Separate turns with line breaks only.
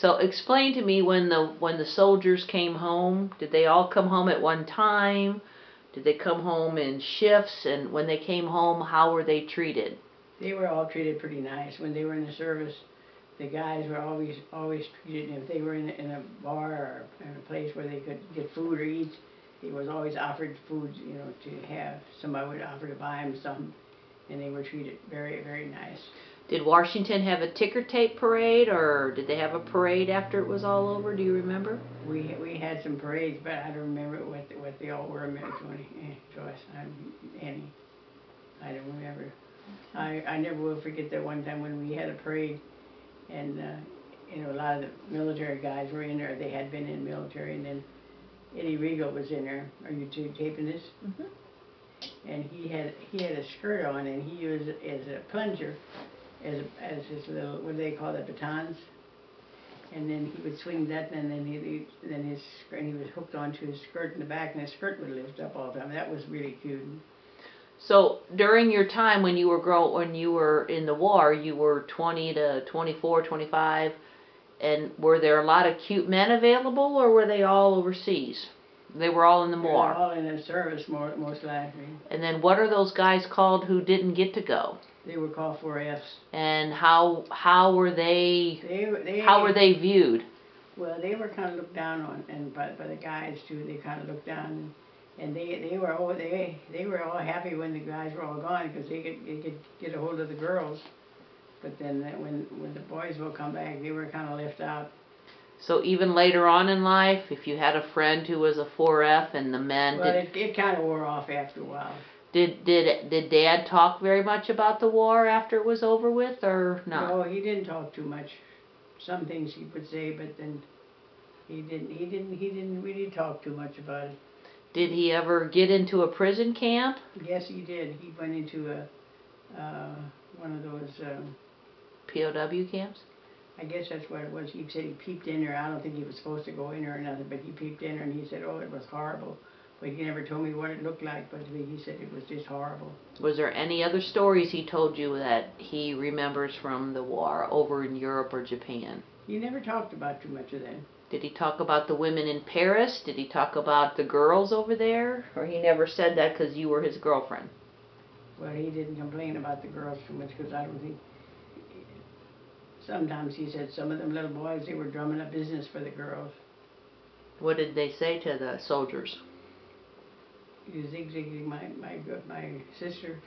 So explain to me when the soldiers came home, did they all come home at one time? Did they come home in shifts? And when they came home, how were they treated?
They were all treated pretty nice. When they were in the service, the guys were always treated, and if they were in a bar or in a place where they could get food or eat, they was always offered food, you know, to have. Somebody would offer to buy them something, and they were treated very, very nice.
Did Washington have a ticker tape parade, or did they have a parade after it was all over? Do you remember?
We had some parades, but I don't remember what they all were. Joyce, Annie, I don't remember. I never will forget that one time when we had a parade, and you know, a lot of the military guys were in there. They had been in the military, and then Eddie Riegel was in there. Are you taping this? Mm-hmm. And he had a skirt on, and he used it as a plunger, as his little, what do they call that, batons? And then he would swing that, and then he was hooked onto his skirt in the back, and his skirt would lift up all the time. That was really cute.
So during your time when you were in the war, you were 20 to 24, 25, and were there a lot of cute men available, or were they all overseas? They were all in the war.
They were all in the service, most likely.
And then what are those guys called who didn't get to go?
They were called 4Fs.
And how were they viewed?
Well, they were kind of looked down on, and by the guys too. They kind of looked down, and they were all happy when the guys were all gone, because they could get a hold of the girls. But then when the boys will come back, they were kind of left out.
So even later on in life, if you had a friend who was a 4F and the men...
Well, it kind of wore off after a while.
Did Dad talk very much about the war after it was over with, or not?
No, he didn't talk too much. Some things he would say, but then he didn't really talk too much about it.
Did he ever get into a prison camp?
Yes, he did. He went into one of those...
POW camps?
I guess that's what it was. He said he peeped in there. I don't think he was supposed to go in there or nothing, but he peeped in there, and he said, oh, it was horrible. But he never told me what it looked like, but he said it was just horrible.
Was there any other stories he told you that he remembers from the war over in Europe or Japan?
He never talked about too much of that.
Did he talk about the women in Paris? Did he talk about the girls over there? Or he never said that because you were his girlfriend?
Well, he didn't complain about the girls too much, because I don't think... Sometimes he said some of them little boys, they were drumming up business for the girls.
What did they say to the soldiers?
Zig-zig, my sister.